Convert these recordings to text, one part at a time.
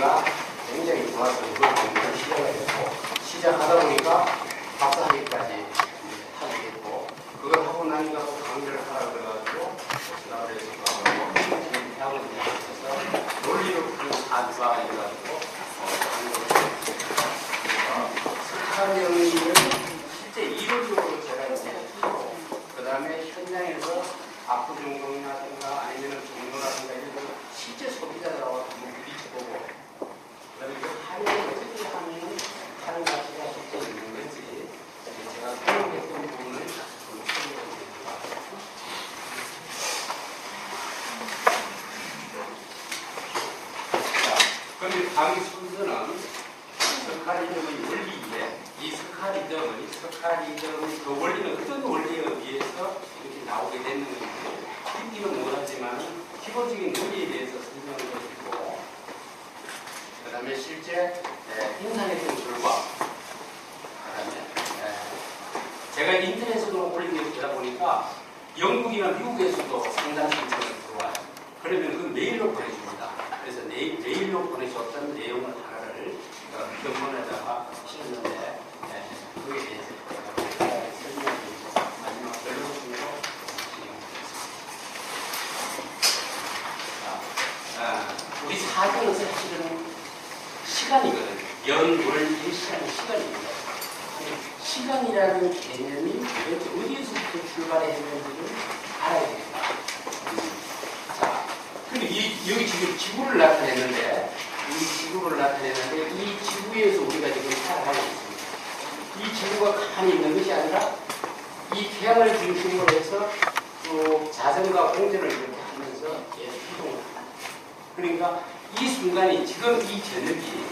분위기가 굉장히 좋아서 이걸 공부를 시작을 했고, 시작하다 보니까 박사학위까지 하게 됐고, 그걸 하고 나니까 또 강의를 하라 그래가지고 스나브에서 가고 지금 대학을 나와서 논리로 그 사주가 해가지고 스카리언을 실제 이론적으로 제가 이제 하고, 그 다음에 현장에서 압구정동이라든가 아니면 종로라든가 이런 실제 소비자들하고 한번 부딪혀보고, 그 다음에 그 할인을 어떻게 하면 하는 가치가 실제 있는 건지 제가 설명했던 부분을 좀 설명드립니다. 자, 그럼 강의 순서는 스카리즘의 원리인데, 이 스카리즘의 그 원리는 어떤 원리에 의해서 이렇게 나오게 되는 건지 깊이는 못하지만 기본적인 원리에 대해서 설명을 해드리고, 그 다음에 실제 인터넷의 결과, 그 다음에 제가 인터넷으로 올린 게 되다 보니까 영국이나 미국에서도 상당 신청이 들어와요. 그러면 그 메일로 보내줍니다. 그래서 메일로 보내줬던 내용을 하나를 병문에다가 실었는데, 그에 대해서 설명드리고 마지막 결론으로 우리 사주는 사실은 시간이거든요. 연, 월, 일, 시간입니다. 시간이라는 개념이 도대체 어디에서부터 출발했는지를 알아야 되겠다. 자, 근데 여기 지금 지구를 나타냈는데, 이 지구를 나타냈는데, 이 지구에서 우리가 지금 살아가고 있습니다. 이 지구가 가만히 있는 것이 아니라 이 태양을 중심으로 해서 또 자전과 공전을 이렇게 하면서 계속 이동을 합니다. 그러니까 이 순간이 지금 이 저녁이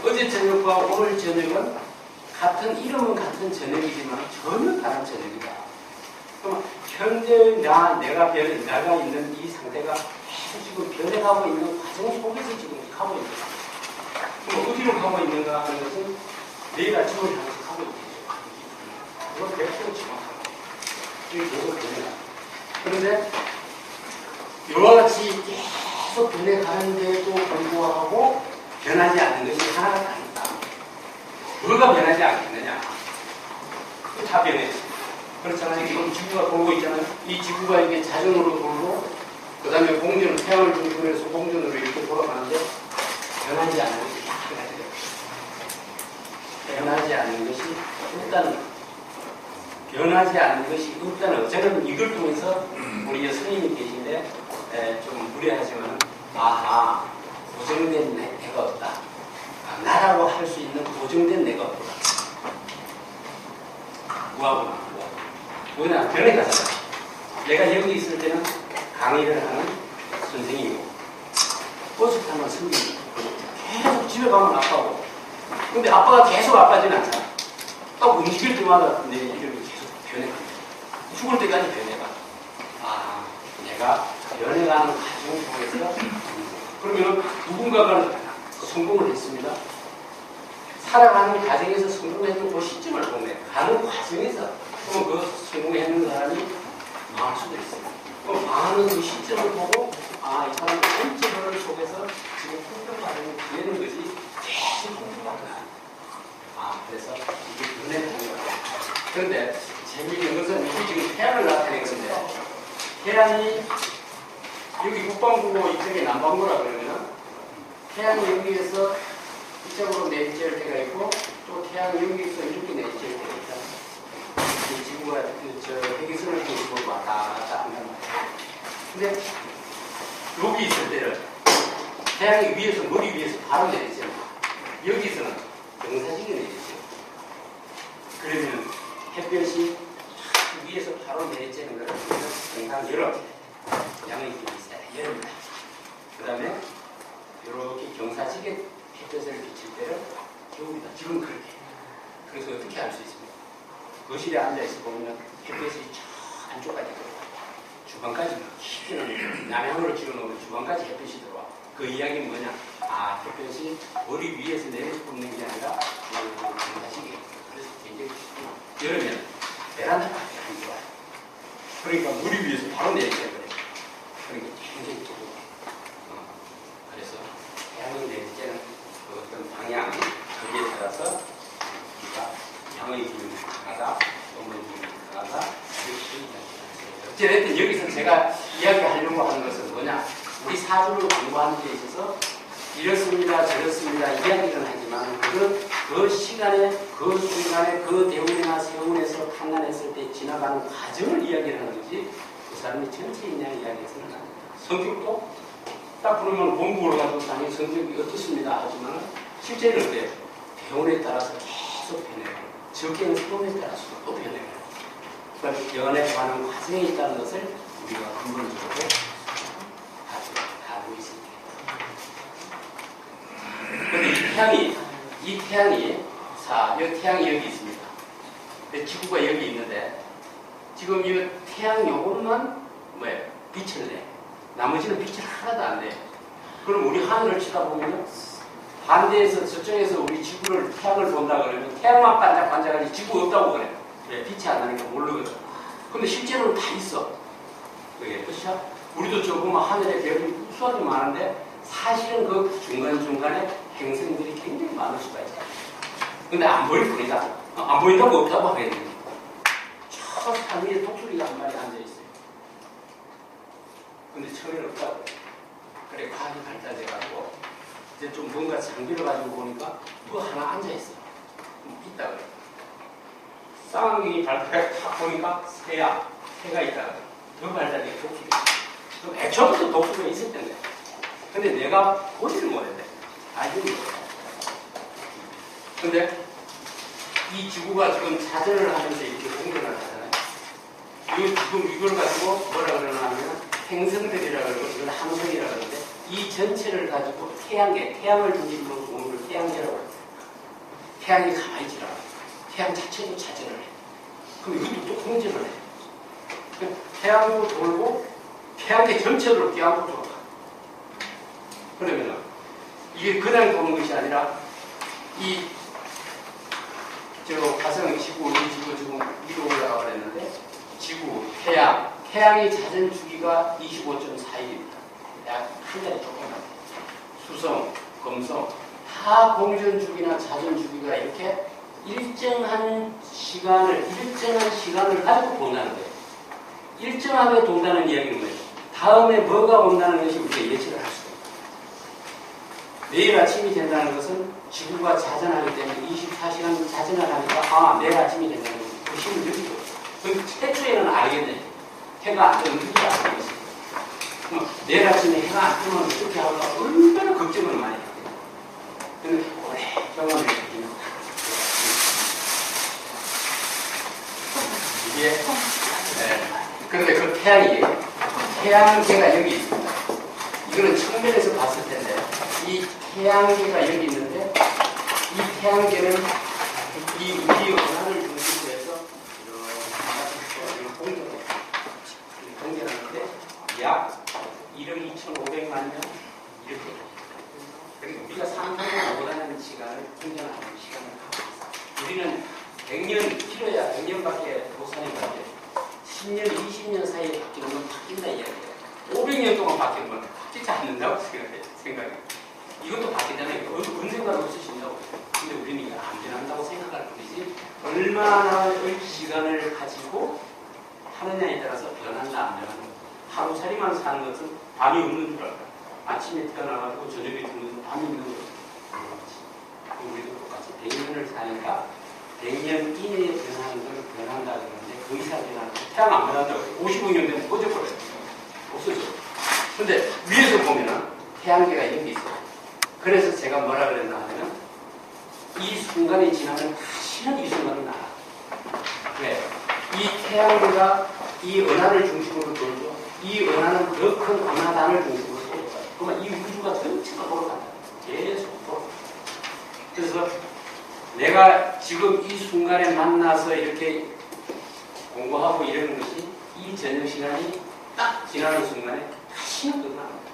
어제 저녁과 오늘 저녁은 같은 이름은 같은 저녁이지만 전혀 다른 저녁이다. 그럼 현재 내가 있는 이 상태가 계속 지금 변해가고 있는 과정 속에서 지금 가고 있는 거다. 그럼 어디로 가고 있는가 하는 것은 내일 아침을 향해서 가고 있는 거죠. 이건 100% 정확합니다. 이게 계속 변해가. 그런데 이와 같이 계속 변해가는데도 불구하고 변하지 않는 것이 하나가 다 있다. 뭐가 변하지 않겠느냐? 다 변했어. 그렇잖아요. 지금 지구가 돌고 있잖아요. 이 지구가 이게 자전으로 돌고, 그 다음에 공전은 태양을 중심으로 해서 공전으로 이렇게 돌아가는데, 변하지 않는 것이 변하지 않는 것이 없다는, 변하지 않는 것이 없다는, 저는 이걸 통해서 우리 스님이 계신데, 좀 무례하지만, 아하, 고정된 내가 없다. 나라고 할 수 있는 고정된 내가 없다. 뭐하구나. 뭐냐, 변해가잖아. 내가 여기 있을 때는 강의를 하는 선생이고, 버스 타면 선생이고, 계속 집에 가면 아빠고. 근데 아빠가 계속 아빠지는 않잖아. 딱 움직일 때마다 내 이름이 계속 변해가. 죽을 때까지 변해가. 아, 내가 변해가는 과정 속에서, 그러면 누군가가 성공을 했습니다. 살아가는 과정에서 성공했는 그 시점을 보면, 가는 과정에서, 그럼 그 성공했는 사람이 망할 수도 있어요. 그럼 망하는 그 시점을 보고, 아, 이 사람은 전체를 속에서 지금 풍경과정이 되는 것이 계속 풍경과정이야. 아, 그래서 이게 눈에 보는 거예요. 그런데 재미있는 것은 이게 지금 태양을 나타낸 건데, 태양이 여기 북반구고 이쪽에 남반구라 그러면, 태양이 여기에서 이쪽으로 내리쬐을 때가 있고, 또 태양이 여기에서 이렇게 내리쬐을 때가 있다. 이 지구가 회기선을 중심으로 왔다 갔다 한단 말이에요. 근데 여기 있을 때는 태양이 위에서, 머리 위에서 바로 내리쬐요. 여기서는 경사지게 내리쬐요. 그러면 햇볕이 위에서 바로 내리쬐는 것을 항상 열어. 양의 힘이 있어야 열입니다. 그 다음에 이렇게 경사지게 햇볕을 비칠 때는 겨울이다. 지금 그렇게. 그래서 어떻게 알 수 있습니까? 거실에 앉아있어 보면 햇볕이 저 안쪽까지 들어와. 주방까지 깊이는 남향으로 찍어놓으면 주방까지 햇볕이 들어와. 그 이야기는 뭐냐? 아, 햇볕이 머리 위에서 내려서 붙는 게 아니라 경사지게. 그래서 굉장히 쉽구나. 여름에는 베란다밖에 안 좋아요. 그러니까 머리 위에서 바로 내리쬐 그래. 그러니까 굉장히 좋고. 그래서 태양이 내리쬐 어찌됐든 여기서 제가 이야기하려고 하는 것은 뭐냐? 우리 사주를 공부하는 데 있어서 이렇습니다, 저렇습니다 이야기를 하지만 그 시간에, 그 순간에, 그 대운이나 세운에서 판단했을 때 지나가는 과정을 이야기를 하는 거지 그 사람이 전체 있냐 이야기해서는 안 됩니다. 성격도 딱 그러면 공부를 가지고 당연히 성격이 어떻습니다 하지만 실제는 어때요? 대운에 따라서 계속 변해요. 적게는 세운에 따라서 또 변해요. 그러니까 연애 가는 과정에 있다는 것을 우리가 근본적으로 알고 있습니다. 그런데 이 태양이, 자, 이 태양이 여기 있습니다. 지구가 여기 있는데, 지금 이 태양 요것만 뭐예요? 빛을 내. 나머지는 빛을 하나도 안 내. 그럼 우리 하늘을 쳐다보면 반대에서 저쪽에서 우리 지구를, 태양을 본다 그러면 태양만 반짝반짝하지 지구 없다고 그래. 왜? 빛이 안 나니까 모르거든. 근데 실제로는 다 있어. 그게 그렇죠? 우리도 저 보면 하늘에 별이 수확이 많은데 사실은 그 중간중간에 행성들이 굉장히 많을 수가 있어요. 근데 안 보일 뿐이다. 안 보인다고 없다고 하겠네요. 저 산 위에 독수리가 한 마리 앉아있어요. 근데 처음에는 없다고. 그래, 과학이 발달돼가지고 이제 좀 뭔가 장비를 가지고 보니까 누가 하나 앉아있어. 있다 그래. 쌍안경이 발달해 탁 보니까 새가 있다 그래. 더 발달돼 독수리. 그럼 애초부터 독수리가 있을 텐데. 근데 내가 보지를 못했대. 알지를 못했대. 근데 이 지구가 지금 자전을 하면서 이렇게 공전을 하잖아요. 지금 이걸 가지고 뭐라 그러냐면 행성들이라 그러고 이걸 항성이라 그러는데 이 전체를 가지고 태양을 중심으로 보는 걸 태양계라고 합니다. 태양이 가만히 있지라. 태양 자체도 자전을 해. 그럼 이것도 또 공전을 해. 태양도 돌고 태양계 전체로 끼안고 돌아. 그러면 이게 그냥 도는 것이 아니라 화성, 지구, 지금 위로 올라가 버렸는데 지구, 태양의 자전 주기가 25.4일입니다. 약 한 달에 조금만. 수성, 금성 다 공전 주기나 자전 주기가 이렇게 일정한 시간을 가지고 돈다는 거예요. 일정하게 돈다는 이야기는 뭐예요? 다음에 뭐가 온다는 것이 우리가 예측을 할 수가 있어요. 내일 아침이 된다는 것은 지구가 자전하기 때문에 24시간 자전을 하니까 내일 아침이 된다는 것은 그 힘을 느끼고 그 최초에는 알겠네. 해가 안 뜨면 그게 알겠어요. 내일 아침에 해가 안 뜨면 어떻게 하을까 얼마나 걱정을 많이 해요. 근데 오래 경험을 해주면 이게 그런데 그 태양계가 여기 있습니다. 이거는 측면에서 봤을 텐데 이 태양계가 여기 있는데 이 태양계는 이 우리 원한을 중심으로 해서 이런 공전하는데 약 1억 2,500만 년 이렇게. 그러니까 우리가 3년을 원하는 시간을 공전하는 시간을 갖고 있어요. 우리는 100년 길어야 100년밖에 못 사니까 10년, 20년 사이에 바뀌는 건 바뀐다 이야기예요. 500년 동안 바뀌는 건 바뀌지 않는다고 생각해요. 이것도 바뀌잖아요. 언젠가는 없으신다고. 근데 우리는 이거 안 변한다고 생각할 뿐이지 얼마나의 시간을 가지고 하느냐에 따라서 변한다 안 변한다. 하루살이만 사는 것은 밤이 없는 줄 알아요. 아침에 태어나가지고 저녁에 죽는 것은 밤이 있는 거죠. 우리도 똑같이 100년을 사니까 100년 이내에 변하는 걸 변한다 그러는데 그 이상 변하는 거 태양 안 변한다고 해요. 55년 되면 꺼져버려요. 없어져. 근데 위에서 보면은 태양계가 여기 있어요. 그래서 제가 뭐라 그랬나 하면 이 순간이 지나면 다시는 이 순간은 나가. 왜? 이 태양계가 이 은하를 중심으로 돌죠. 이 은하는 더 큰 은하단을 중심으로 돌아가요. 그러면 이 우주가 전체가 돌아간다. 계속 돌아가요. 그래서 내가 지금 이 순간에 만나서 이렇게 공부하고 이러는 것이 이 저녁 시간이 딱 지나는 순간에 다시는 끝납니다.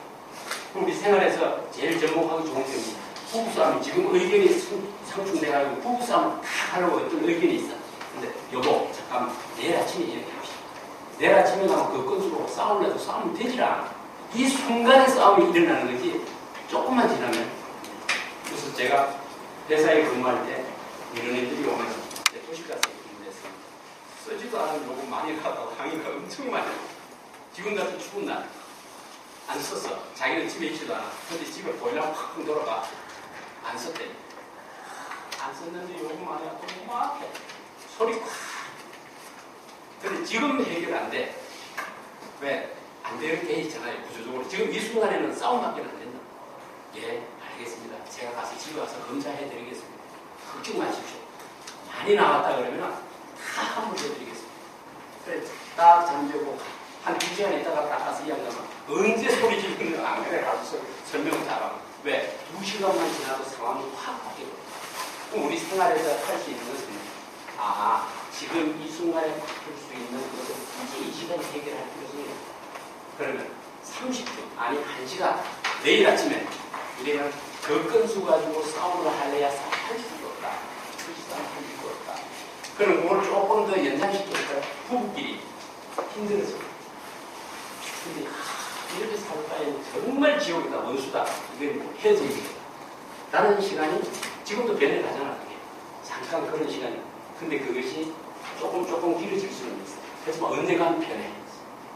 그럼 우리 생활에서 제일 접목하기 좋은 점이 부부싸움이 지금 의견이 상충돼가지고 부부싸움 다 하려고 어떤 의견이 있어. 근데 여보 잠깐만 내일 아침에 이야기합시다. 내일 아침에 가면 그 건수로 싸움을 해도 싸우면 되질 않아. 이 순간에 싸움이 일어나는 거지 조금만 지나면. 그래서 제가 회사에 근무할 때 이런 애들이 오면 도시가스에 근무했습니다. 쓰지도 않은 요금 많이 가다가 강의가 엄청 많이 해요. 지금 같은 추운 날 안 썼어. 자기는 집에 있지도 않아. 근데 집에 보일러가 팍 돌아가. 안 썼대. 안 썼는데 요즘 안에 너무 앞에 소리 콱. 근데 지금 해결 안 돼. 왜? 안 되는 게 있잖아요. 구조적으로. 지금 이 순간에는 싸움밖에 안 된다. 예, 알겠습니다. 제가 가서 집에 가서 검사해 드리겠습니다. 걱정 마십시오. 많이 나왔다 그러면 다 환불해 드리겠습니다. 그래, 딱 잠들고 한 2시간 있다가 딱 가서 이 양반은 언제 소리 지르는 안 그래? 가서 설명을 다 하고. 왜? 2시간만 지나도 상황이 확 바뀌거든요. 그럼 우리 생활에서 할 수 있는 것은 지금 이 순간에 바꿀 수 있는 것을 굳이 이 시간에 해결할 필요성이 없다. 그러면 30분, 아니 1시간, 내일 아침에 이래는 그 건수 가지고 싸움을 할래야 할 수가 없다. 싸움 할 수가 없다. 그럼 그걸 조금 더 연장시키니까 부부끼리 힘들어져. 근데 이렇게 살 바에는 정말 지옥이다, 원수다. 이건 헤어져야 되겠다. 라는 시간이 지금도 변해 가잖아, 그게. 잠깐 그런 시간이. 근데 그것이 조금 길어질 수는 있어. 하지만 언젠가는 변해.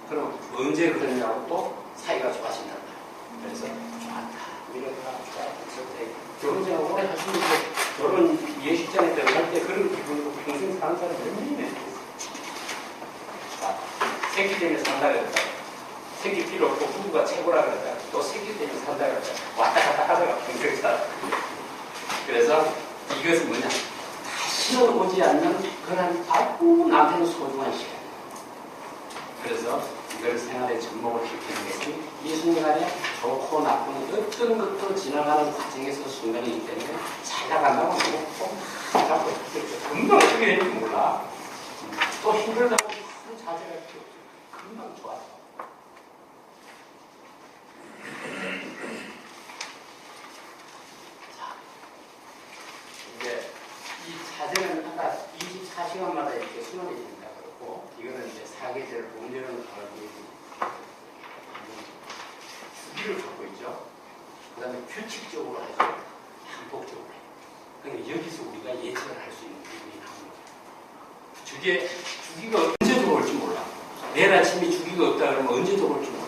그럼 언제 그러냐고 또 사이가 좋아진다. 그래서 좋았다, 이랬다, 좋았다, 좋았다. 결혼 생활 오래 하시면서 결혼 예식장에 들어갈 때 그런 기분으로 평생 사는 사람 몇 명이나 있겠어. 생기 때문에 산다 그랬다. 생기 필요 없고 부부가 최고라 그랬다. 또 생기 때문에 산다 그랬다. 왔다 갔다 하다가 평생 살아. 그래서 이것은 뭐냐? 다시는 오지 않는 그런 아주 나한테는 소중한 시간. 그래서 이걸 생활의 접목을 시키는 것은 이 순간에 좋고 나쁜 어떤 것도 지나가는 과정에서 순간이기 때문에 잘 나간다고 하고 자꾸 금방 어떻게 될지 몰라. 또 힘들다고 큰 자제가 필요 없어. 금방 좋아져. 자, 이제 이 자제는 아까 24시간마다 이렇게 순환이 된다 그러고, 이거는 이제 사계절 봄, 여름, 가을, 주기를 갖고 있죠. 그 다음에 규칙적으로 하죠. 반복적으로 해요. 그러니까 여기서 우리가 예측을 할 수 있는 부분이 나옵니다. 주기가 언제 들어올지 몰라. 내일 아침에 주기가 없다 그러면 언제 들어올지 몰라.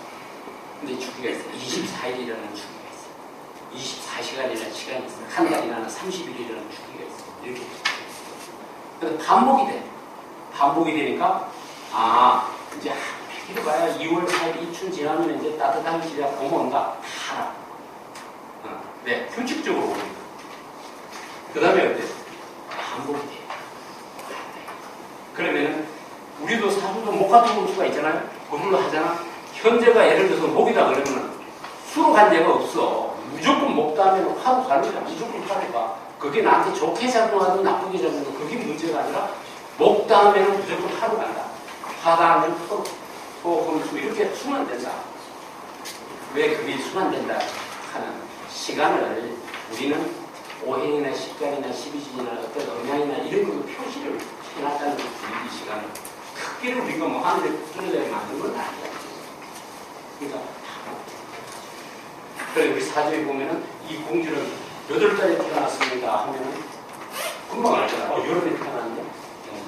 근데 주기가 있어. 24일이라는 주기가 있어. 24시간이라는 시간이 있어. 한 달이라는 30일이라는 주기가 있어. 이렇게. 그래서 반복이 돼. 반복이 되니까 이제 이렇게 봐야 2월 4일 이춘 지나면 이제 따뜻한 기가 봄 온다. 다 알아. 네, 규칙적으로 오니까. 그 다음에 어때? 반복이 돼. 그러면은 우리도 사주도 목 같은 검수가 있잖아요. 그걸로 하잖아. 현재가 예를 들어서 목이다 그러면은 수로 간 데가 없어. 무조건 목 다음에는 화로 가는 거야. 무조건 화로 가. 그게 나한테 좋게 작동하든 나쁘게 작동하든 그게 문제가 아니라 목 다음에는 무조건 화로 간다. 화 다음에는 토, 검수 이렇게 순환된다. 왜 그게 순환된다 하는 시간을 우리는 오행이나 식간이나 12진이나 어떤 음양이나 이런 것도 표시를 해놨다는 거지. 이 시간을 특별히 우리가 뭐 하늘에 뚫어져 만든 건 아니야. 그러니까 그래 우리 사주에 보면은 이 공주는 8달에 태어났습니다 하면은 금방 알잖아. 여름에 태어났는데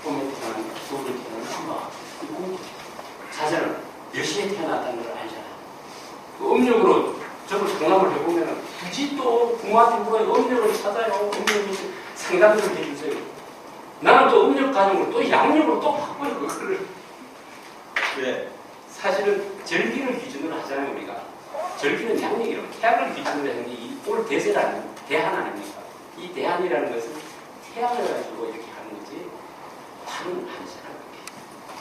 봄에 태어났는데 겨울에 태어났는데 금방 이 공주 자세는 몇 시에 태어났다는 걸 알잖아. 그 음력으로 저걸 상담을 해보면은 굳이 또 부모한테 물어요. 음력을 찾아요. 음력이 상담을 해주세요. 나는 또 음력 가정을 또 양력으로 또 바꿔요. 그거를. 왜? 사실은 절기를 기준으로 하잖아요. 우리가. 절기는 양력이라고 태양을 기준으로 하는 게 올 대세라는 대한 아닙니까? 이 대한이라는 것은 태양을 가지고 이렇게 하는 거지 다른 아니잖아요.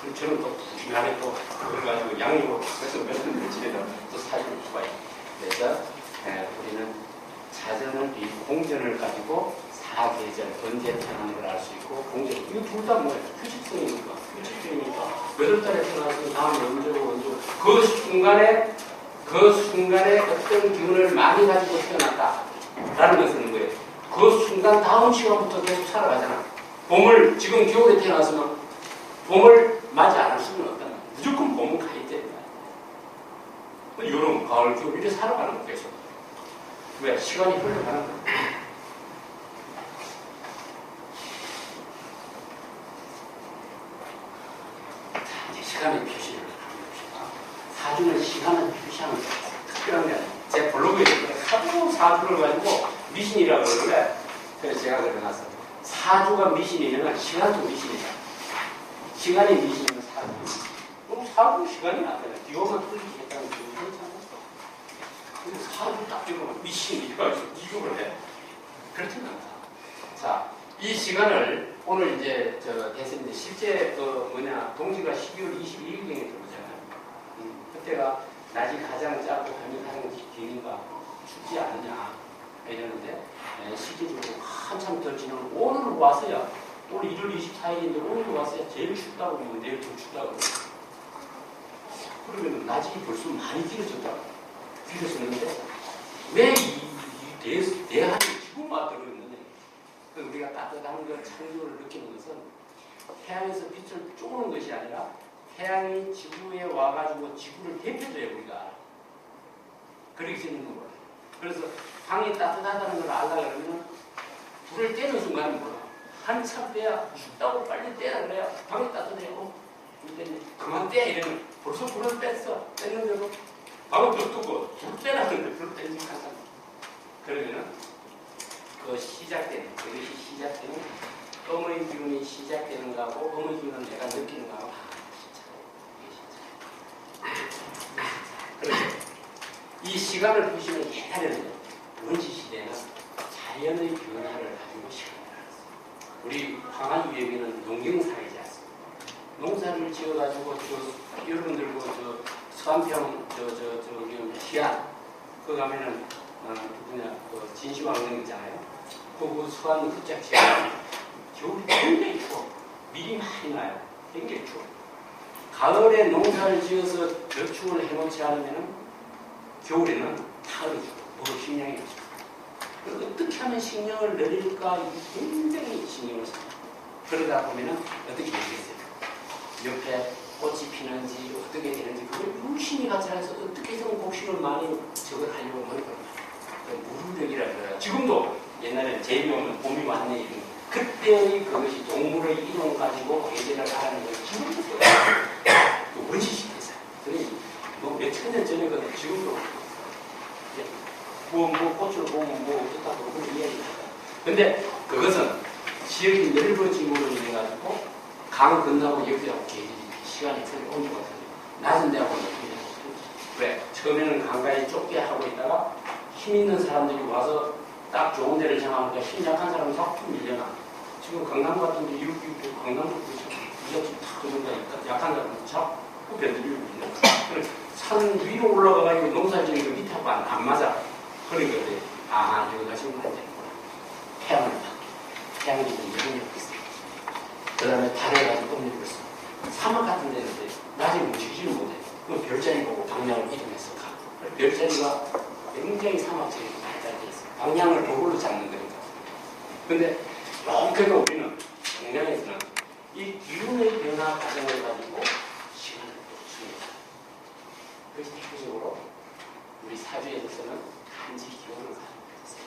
그리고 저는 또 중간에 또 그걸 가지고 양력으로 바꿔서 몇년 며칠에도 또 사실 수가 있고. 그래서 우리는 자전을 이 공전을 가지고 사계절 언제 태어나는 걸 알 수 있고 공전 이거 둘 다 뭐예요? 규칙성이니까 8달에 태어나서 다음에 언제고 그 순간에 어떤 기운을 많이 가지고 태어났다라는 것은 뭐예요? 그 순간 다음 시간부터 계속 살아가잖아. 봄을 지금 겨울에 태어났으면 봄을 맞이 않을 수는 없다. 무조건 봄은 가야 된다. 여름, 가을, 겨울 이렇게 살아가는 거 계속. 왜? 시간이 흘러가는 거. 자, 이제 시간의 표시를 한번 봅시다. 사주를 가지고 미신이라고 그러는데 그래서 제가 그려놨어. 사주가 미신이면 시간도 미신이다. 시간이 미신이면 사주. 그럼 사주 시간이 나타나. 기호만 틀리겠다는 게 그렇지 않았어. 근데 사주 딱 들으면 미신이라 이걸 해. 그렇진 않다. 자, 이 시간을 오늘 이제 됐습니다. 실제 동지가 12월 22일경에 들어오잖아요. 그때가 낮이 가장 짧고 밤이 가장 기니까 춥지 않느냐 이러는데 실제적으로 한참 더 지나면 오늘 와서야 오늘 1월 24일인데 오늘 와서야 제일 춥다고 그러면 내일 더 춥다고 그러고 그러면 낮이 벌써 많이 길어졌다고 길어졌는데 왜 이 대한이 지금 와들어있느냐 우리가 따뜻한 걸 창조를 느끼는 것은 태양에서 빛을 쪼는 것이 아니라 태양이 지구에 와가지고 지구를 대표줘요 우리가 그렇게 되는 거 몰라요. 그래서 방이 따뜻하다는 걸 알라 그러면 불을 떼는 순간은 몰라. 한참 떼야 춥다고 빨리 떼라 그래야 방이 따뜻해요. 그만 떼 이러면 벌써 불을 뺐는데도 방은 더 뜨고 불 떼라는데 불을 떼지 않아. 그러면은 그것이 시작되는 음의 기운이 시작되는 거하고 음의 기운은 내가 느끼는 거하고 그렇죠. 이 시간을 보시면 옛날에는 원시 시대는 자연의 변화를 가지고 시간을 알았어요. 우리 황한 유역에는 농경사이지 않습니까? 농사를 지어가지고 여러분들 서안평 시안 그 가면은 진시황릉 있잖아요. 그 서안 흑작 지하 겨울이 굉장히 추워. 밀이 많이 나요. 굉장히 추워. 가을에 농사를 지어서 저축을 해놓지 않으면 겨울에는 타을이 주고 뭐 식량이 주고 어떻게 하면 식량을 늘릴까 굉장히 신경을 써요. 그러다 보면은 어떻게 되겠어요? 옆에 꽃이 피는지 어떻게 되는지 그걸 유심히 관찰해서 어떻게 해서 곡식을 많이 저걸 하려고 노력을 해요. 무릎력이라 그래요. 지금도 옛날에 제비 오면 봄이 왔네 이런 그때의 그것이 동물의 이동 가지고 예전을 하라는 걸 지금도 그 원시 시대에서 몇 천 년 전이거든. 지금도 뭐 꽃을 보면 뭐 어떻다고 그런 이야기를 하잖아. 근데 그것은 지역이 넓어짐으로 인해 가지고 강 건너고 여기하고 시간이 틀려 온도가 틀려. 낮은 데하고 틀려. 왜? 처음에는 강가에 좁게 하고 있다가 힘 있는 사람들이 와서 딱 좋은 데를 정하니까 힘 약한 사람은 자꾸 밀려나. 지금 강남 같은 데 강남도 이렇게 탁 그런다니까 약한 사람은 자꾸 배들이 밀려. 산 위로 올라가가지고 농사 지는 거 밑하고 안 맞아. 그러니까 여기가 지금 안 되는구나. 태양을 봐. 태양이 좀 영향력이 있어. 그 다음에 달에 가지고 음력을 써. 사막 같은 데는 낮에 움직이지를 못해. 그럼 별자리 보고 방향을 이동해서 가. 별자리가 굉장히 사막적인 발달돼 있어. 방향을 도구로 잡는 거니까. 근데 이렇게 우리는 동양에서는 이 기운의 변화 과정을 가지고 시간을 줍니다. 그래서 대표적으로 우리 사주에서는 한지 기운을 가지고 있어요.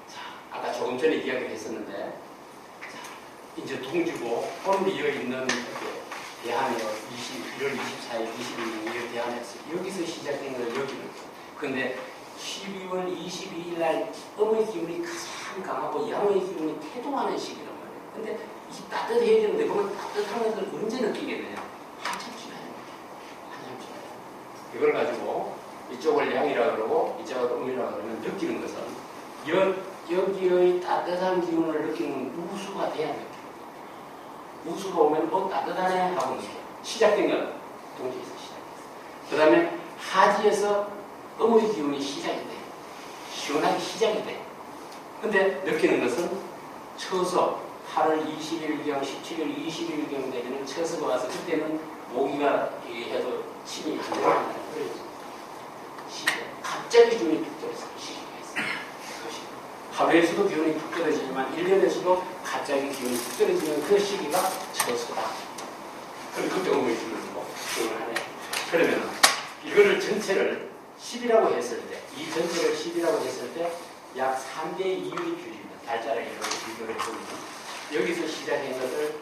자, 아까 조금 전에 이야기를 했었는데 자, 이제 동지고 오늘 이어있는 대한의 1월 24일, 22일 대한에서 여기서 시작된 걸 여기는 근데 12월 22일 날 음의 기운이 가장 강하고 양의 기운이 태동하는 시기란 말이에요. 근데 이 따뜻해야 되는데 그러면 따뜻한 것을 언제 느끼겠느냐? 한참 지나요. 이걸 가지고 이쪽을 양이라 그러고 이쪽을 음이라 그러면 느끼는 것은 여기의 따뜻한 기운을 느끼는 우수가 돼야 느껴요. 우수가 오면 따뜻하네 하고 시작된 건 동지에서 시작됐어요. 그 다음에 하지에서 음의 기운이 시작이 돼. 시원하게 시작이 돼. 근데 느끼는 것은 처서 8월 20일경, 17일 20일경 되면 처서가 와서 그때는 모기가 해도 침이 안 들어간다는 그런 시기에 갑자기 기운이 툭 떨어지는 시기가 있어요. 그것이 하루에서도 기운이 툭 떨어지지만 1년에서도 갑자기 기운이 툭 떨어지는 그 시기가 처서다. 그럼 그때 음의 기운을 하네. 그러면 이거를 전체를 10이라고 했을 때, 이 전체를 10이라고 했을 때 약 3대 2율이 규입니다. 달자락으로 비교를 해보면 여기서 시작한 것을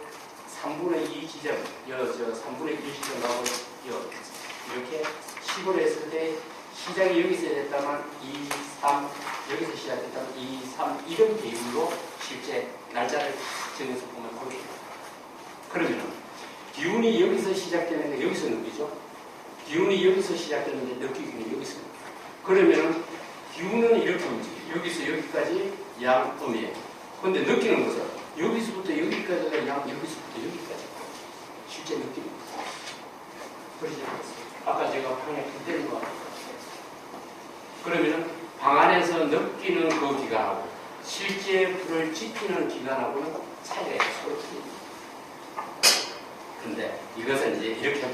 3분의 2 지점, 3분의 1 지점하고 이렇게 시골에 있을 때 시작이 여기서 됐다면 2, 3, 여기서 시작됐다면 2, 3 이런 비율로 실제 날짜를 다 정해서 보면 그렇게 돼요. 그러면 기운이 여기서 시작되는 게 여기서 느끼죠. 기운이 여기서 시작되는데 느끼기는 여기서 느껴요. 그러면 기운은 이렇게 움직여요. 여기서 여기까지 양음이에요. 그런데 느끼는 것은 여기서부터 여기까지가 양, 여기서부터 여기까지 실제 느끼는 거예요. 그러지 않겠어요? 아까 제가 방에 불 때린 거 같아요. 그러면 방 안에서 느끼는 그 기간하고 실제 불을 지피는 기간하고는 차이가 있어요. 근데 이것은 이제 이렇게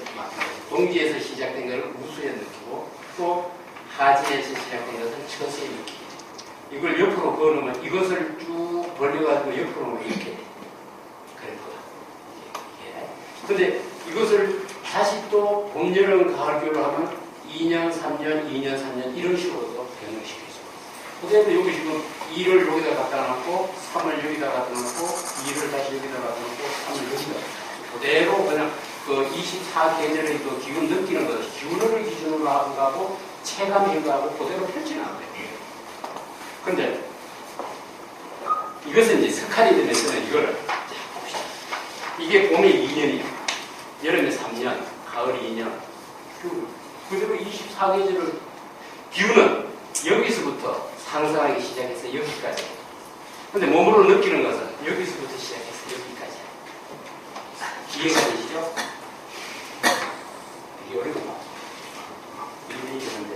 동지에서 시작된 것을 우수에 느끼고 또 하진에서 시작된 것을 처세에 느끼고 이걸 옆으로 그어놓으면 이것을 쭉 벌려가지고 옆으로 놓으면 이렇게 돼. 그럴 거야. 근데 이것을 다시 또 봄, 여름, 가을, 겨울 하면 2년, 3년, 2년, 3년 이런 식으로도 변형시킬 수 있어요. 그대로 여기 지금 2를 여기다 갖다 놨고 3을 여기다 갖다 놓고 2를 다시 여기다 갖다 놓고 3을 여기다 그대로 그냥 그 24계절의 그 기운 느끼는 것을 기운을 기준으로 하는 거하고 체감인 거하고 그대로 펼치는 거예요. 근데 이것은 이제 석칼이 되면서는 이거를 자 봅시다. 이게 봄에 2년이에요. 여름에 3년, 가을에 2년. 그대로 24계절을 기운은 여기서부터 상승하기 시작해서 여기까지. 근데 몸으로 느끼는 것은 여기서부터 시작해서 여기까지. 이해가 되시죠? 이게 어려워. 이해가 되는데.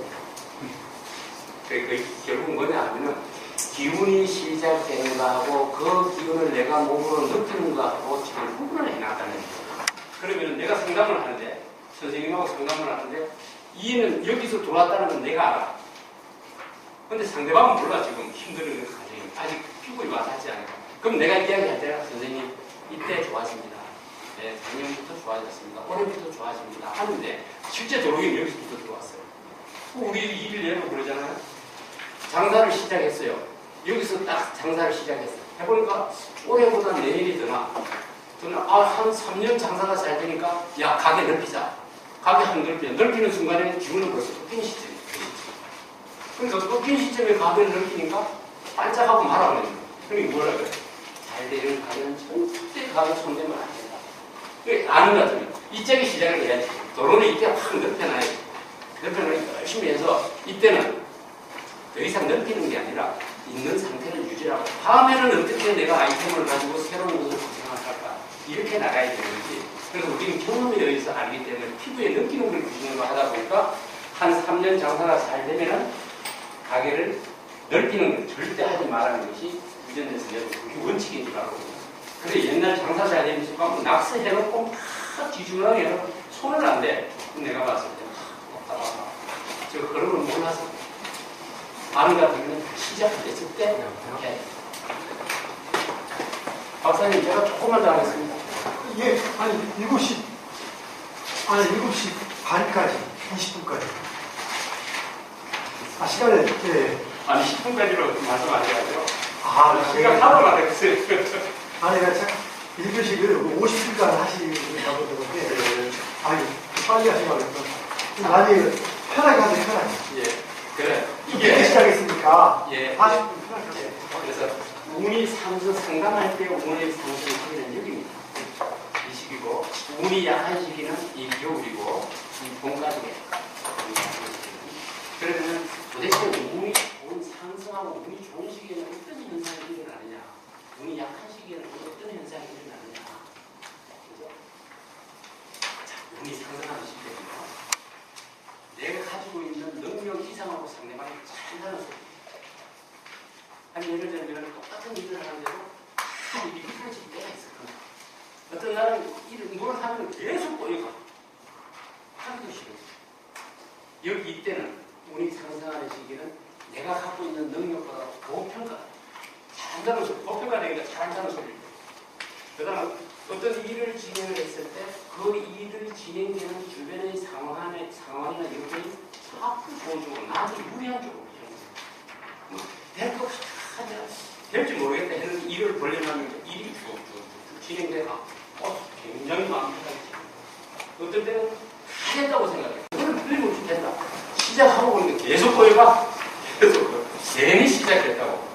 결국 뭐냐 하면은 기운이 시작되는 거하고 그 기운을 내가 몸으로 느끼는 거하고 지금 구분을 해놨다는 거예요. 그러면 내가 상담을 하는데 선생님하고 상담을 하는데 이는 여기서 돌아왔다는 건 내가 알아. 근데 상대방은 몰라. 지금 힘든 과정이 아직 피부에 와서 하지 않아요. 그럼 내가 이야기할 때는 선생님 이때 좋아집니다. 네, 작년부터 좋아졌습니다. 올해부터 좋아집니다. 하는데 실제 들어오기는 여기서부터 들어왔어요. 우리 일을 내로 그러잖아요. 장사를 시작했어요. 여기서 딱 장사를 시작했어요. 해보니까 올해보다 내일이 더 나아. 한 3년 장사가 잘 되니까 야 가게 넓히자. 가게 한 넓히는 순간에 기운은 벌써 꺾인 시점이에요. 그러니까 꺾인 시점에 가게를 넓히니까 반짝하고 말아버리는 거예요. 그러니까 뭐라 그래요? 잘 되는 가게는 절대 가게 손대면 안 된다. 그러니까 아는 것 같으면 이쪽에 시작을 해야지. 도로는 이때 확 넓혀놔야지. 넓혀놓으니까 열심히 해서 이때는 더 이상 넓히는 게 아니라 있는 상태를 유지하고 다음에는 어떻게 내가 아이템을 가지고 새로운 것을 구성할까 이렇게 나가야 되는 거지. 그래서 우리는 경험에 의해서 알기 때문에 피부에 느끼는 걸 주시는 거 하다 보니까 한 3년 장사가 잘 되면은 가게를 넓히는 걸 절대 하지 말라는 것이 유전에서 내도 그게 원칙인 줄 알고. 그래 옛날 장사 잘 되는 순간 낙서해놓고 다 뒤주머니 해놓고 손을 안 대. 내가 봤을 때 저 그런 걸 몰라서 아는 것 같으면 시작됐을 때 해. 박사님 제가 조금만 더 하겠습니다. 예, 아니 7시 반까지 20분까지 시간을 아니 10분까지로 말씀하셔가지고 시간 하나도 안 됐어요. 아니 내가 참 1교시를 50분간 하시려고 그러는데 아니 빨리 하시라고 그랬어. 나중에 편하게 하세요. 편하게. 예, 그래. 이게 시작했으니까 예, 40분 편하게 하세요. 그래서 운이 상승 상담할 때 운의 상승 시기는 여기입니다. 이 시기고 운이 약한 시기는 이 겨울이고 이 봄까지게. 그러면 도대체 운 상승하고 운이 좋은 시기에는 어떤 현상이 일어나느냐? 운이 약한 시기에는 어떤 현상이 일어나느냐? 그죠? 자, 운이 상승하는 시기는요. 내가 가지고 있는 능력 이상하고 상대방이 잘 나는 소리. 아니 예를 들면 똑같은 일을 하는데도 다 일이 흐트러질 때가 있어. 어떤 날은 뭘 하면 계속 꼬여가. 하기도 싫어. 여기 이때는 운이 상승하는 시기는 내가 갖고 있는 능력보다 고평가. 잘한다는 소리. 고평가되니까 잘한다는 소리. 그 다음 어떤 일을 진행을 했을 때 그 일을 진행되는 주변의 상황이나 여건이 자꾸 좋은 쪽으로 나한테 유리한 쪽으로 될 것 없이 하냐 될지 모르겠다 했는데 일을 벌려면 일이 쭉 진행돼가 굉장히 마음 편하게 어떤 때는 다 됐다고 생각해. 그걸 틀림없이 된다. 시작하고 보니까 계속 보여가 계속 괜히 시작했다고.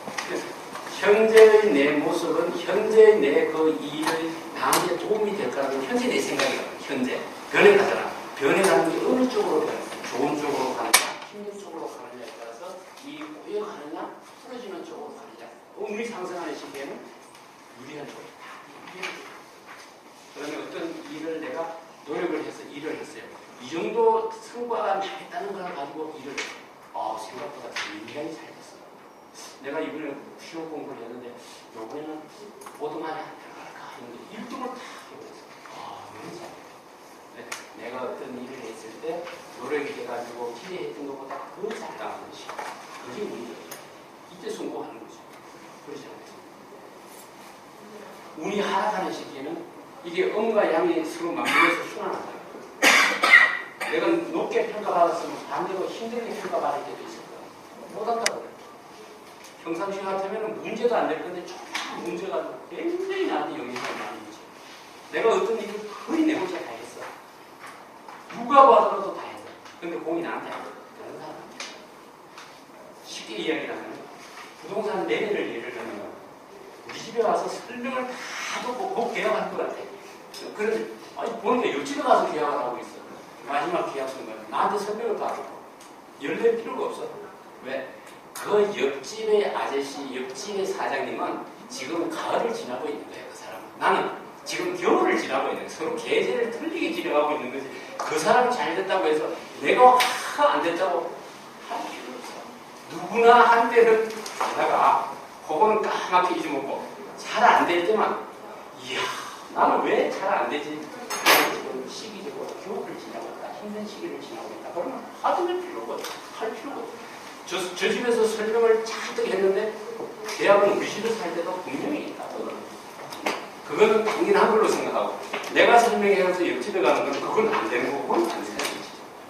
현재의 내 모습은 현재의 내 그 일을 나한테 도움이 될까라는 현재 내 생각이야. 현재 변해가잖아. 변해가는 게 어느 쪽으로 변해? 좋은 쪽으로 가느냐, 힘든 쪽으로 가느냐에 따라서 이 고여가느냐, 풀어지는 쪽으로 가느냐. 운이 상승하는 시기에는 유리한 쪽으로 다. 그러면 어떤 일을 내가 노력을 해서 일을 했어요. 이 정도 성과가 나겠다는 걸 가지고 일을 했어요. 생각보다 굉장히 잘 됐어. 내가 이번에 시험 공부를 했는데 요번에는 보도만에 안 들어갈까 했는데 1등을 다 해버렸어. 너무 잘해. 내가 어떤 일을 했을 때 노력이 돼가지고 기대했던 것보다 더 잘 나가는 시기. 그게 운이죠. 이때 성공하는 거죠. 그렇지 않겠습니까? 운이 하락하는 시기에는 이게 음과 양이 서로 맞물려서 순환한다. 내가 높게 평가받았으면 반대로 힘들게 평가받을 때도 있을 거야. 못한다 그래. 평상시 같으면 문제도 안 될 건데 조금 문제가 굉장히 나한테 영향을 많이 미쳐. 내가 어떤 일을 거의 내 혼자 다 했어. 누가 봐도 다 했어. 근데 공이 나한테 안 돼. 그런 사람. 쉽게 이야기하면 부동산 매매를 예를 들면 우리 집에 와서 설명을 다 듣고 꼭 계약할 것 같아. 그런데 보니까 옆집에 가서 계약을 하고 있어. 마지막 계약 순간 나한테 설명을 다 듣고 열릴 필요가 없어. 왜? 그 옆집의 아저씨, 옆집의 사장님은 지금 가을을 지나고 있는 거야. 그 사람은. 나는 지금 겨울을 지나고 있는 거야. 서로 계절을 틀리게 지나가고 있는 거지. 그 사람이 잘 됐다고 해서 내가 안 됐다고 할 필요 없어. 누구나 한때는 하다가 그거는 까맣게 잊어먹고 잘 안 될 때만 이야 나는 왜 잘 안 되지? 지금 시기적으로 겨울을 지나고 있다. 힘든 시기를 지나고 있다. 그러면 하드할 필요가 없어. 할 필요가 없어. 저 집에서 설명을 잔뜩 했는데 계약은 우리 집에서 살 때도 분명히 있다. 그거는 당연한 걸로 생각하고 내가 설명해서 옆집에 가는 건 그건 안 되는 거고 그건 안 되는 거지.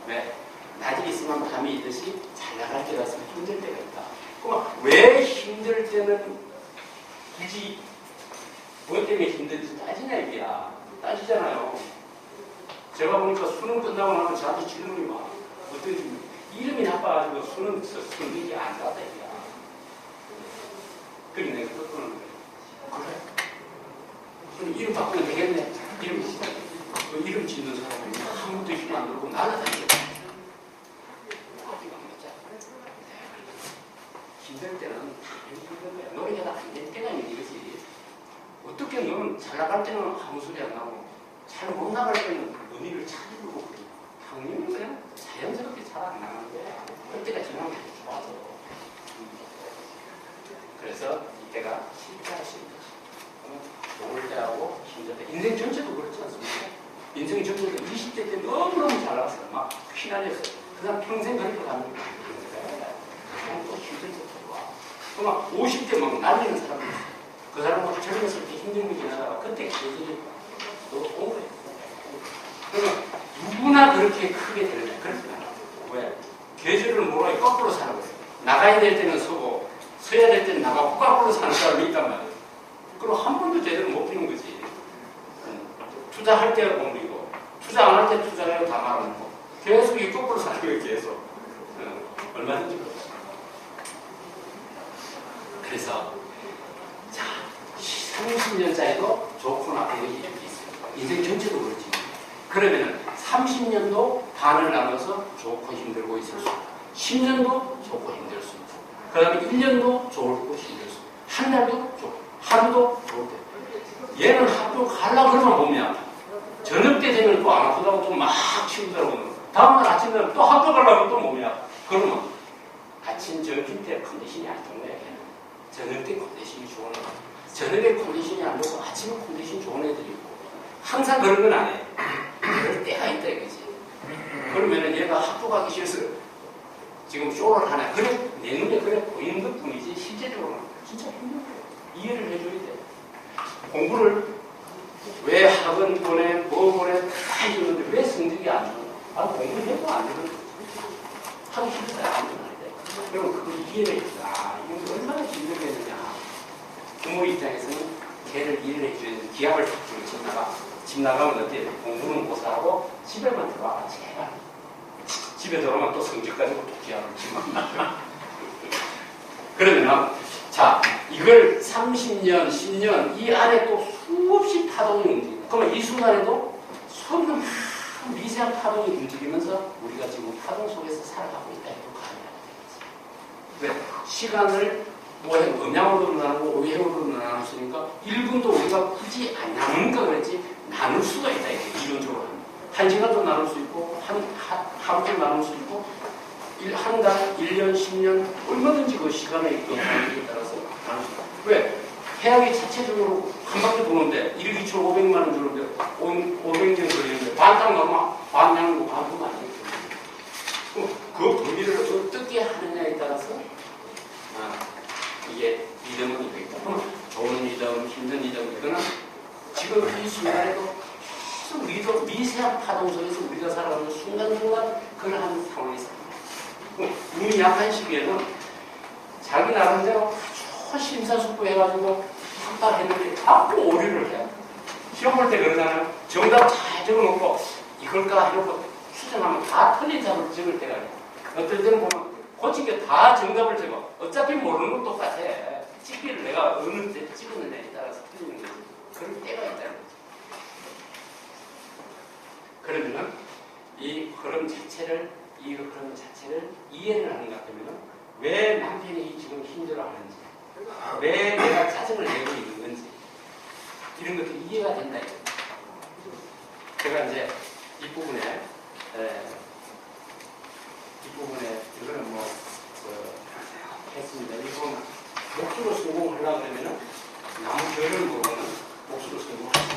왜? 낮이 있으면 밤이 있듯이 잘 나갈 때가 있으면 힘들 때가 있다. 그럼 왜 힘들 때는 굳이 뭐 때문에 힘든지 따지냐 이게야. 따지잖아요. 제가 보니까 수능 끝나고 나면 저한테 질문이 막 어떤 질문 이름이 나빠가지고 수능 성적이 안 나왔다 이거야. 그래 내가 그거는 그래. 그럼 이름 바꾸면 되겠네. 이름 짓는 사람이 아무것도 힘 안 들고 날아다니겠다. 힘들 때는 힘든 거야. 노래가 안 될 때가 있는 거지. 어떻게 너는 잘 나갈 때는 아무 소리 안 나고 잘 못 나갈 때는 의미를 찾으려고 그래. 당연히 그냥 자연스럽게 잘 안 나가는 거야. 그때가 지나면 좋아서. 그래서 이때가 실패할 수 있다. 좋을 때하고 힘들 때. 인생 전체도 그렇지 않습니까? 인생 전체도 20대 때 너무너무 잘 나왔어요. 막 휘날렸어요. 그 다음 평생 그렇게 가는 거야. 또 힘들 때 와. 그럼 50대 막 날리는 사람이 있어요. 그 사람은 젊었을 때 힘든 거 지나다가 그때 계절이 또 온 거예요. 그러면 누구나 그렇게 크게 되는 거야. 그렇지 않아. 왜? 계절을 모르게 거꾸로 사는 거예요. 나가야 될 때는 서고 서야 될 때는 나가고 거꾸로 사는 사람이 있단 말이에요. 그럼 한 번도 제대로 못 피는 거지. 투자할 때 공부이고 투자 안 할 때 투자를 다 말아놓고 계속 이 거꾸로 사는 거예요. 계속. 얼마든지 그렇죠. 그래서 자 30년짜리도 좋고 나쁜 게 이렇게 있어요. 인생 전체도 그렇지. 그러면은 30년도 반을 나눠서 좋고 힘들고 있을 수 있고 10년도 좋고 힘들 수 있고 그 다음에 1년도 좋고 힘들 수 있고 한 달도 좋고 하루도 좋을 때 얘는 학교 가려고 그러면 몸이 아파. 저녁 때 되면 또 안 아프다고 또 막 치우더라고. 다음날 아침 되면 또 학교 가려고 또 몸이 아파. 그러면 아침 점심 때 컨디션이 안 좋은 거야. 저녁 때 컨디션이 좋은 거야. 저녁에 컨디션이 안 좋고 아침에 컨디션이 좋은 애들이 있고 항상 그런 건 안 해. 그럴 때가 있다 이거지. 그러면은 얘가 학교 가기 싫어서 지금 쇼를 하나. 그래 내 눈에 그래 보이는 것 뿐이지 실제적으로는 진짜 힘든 거야. 이해를 해줘야 돼. 공부를 왜 학원 보내 뭐 보내 다 해주는데 왜 성적이 안 좋아? 공부해도 안 되는 거지. 하기 싫다 안 되는데. 그럼 그걸 이해를 해줘. 이건 얼마나 힘들겠느냐. 부모 입장에서는 걔를 이해를 해줘야지. 기합을 탁 주고 집 나가면 어때? 공부는 못 하고 집에만 들어와. 제발. 집에 들어오면 또 성적 가지고 독기하는 집만. 그러면 자 이걸 30년, 10년 이 안에 또 수없이 파동이 움직인다. 그러면 이 순간에도 서로 미세한 파동이 움직이면서 우리가 지금 파동 속에서 살아가고 있다 해도 가능하다. 왜? 시간을 음양으로 나누고 오행으로 나눴으니까 1분도 우리가 굳이 안 나누는가 그랬지 나눌 수가 있다. 이렇게 이론적으로 한 시간도 나눌 수 있고 하루도 나눌 수 있고 한 달, 1년, 10년 얼마든지 그 시간의 관계에 따라서 나눌 수 있다. 왜? 해양이 자체적으로 한 바퀴 도는데 1억 2,500만 원 주는데 500년 걸리는데 반땅 가면 반양 반도 아니에요. 그 범위를 어떻게 하느냐에 따라서 이게 믿음은 되겠다. 좋은 믿음, 힘든 믿음 이거는 지금 이 순간에도 계속 우리도 미세한 파동 속에서 우리가 살아가는 순간순간 그러한 상황이 있습니다. 운이 약한 시기에는 자기 나름대로 아주 심사숙고해가지고 했는데 자꾸 오류를 해요. 시험 볼 때 그러잖아요. 정답 잘 적어놓고 이걸까 해놓고 수정하면 다 틀린 답을 적을 때가 있어요. 어떨 때는 보면 고친 게 다 정답을 적어. 어차피 모르는 건 똑같아. 찍기를 내가 어느 때 찍었느냐에 따라서 틀리는 거지. 그럴 때가 있다는 거지. 그러면 이 흐름 자체를 이해를 하는가 하면 왜 남편이 지금 힘들어하는지 왜 내가 짜증을 내고 있는 건지 이런 것들이 이해가 된다. 제가 이제 이 부분에 이거는 했습니다. 이거 목수로 성공하려고 그러면은 나무 결을 보고는 목수로 성공하죠.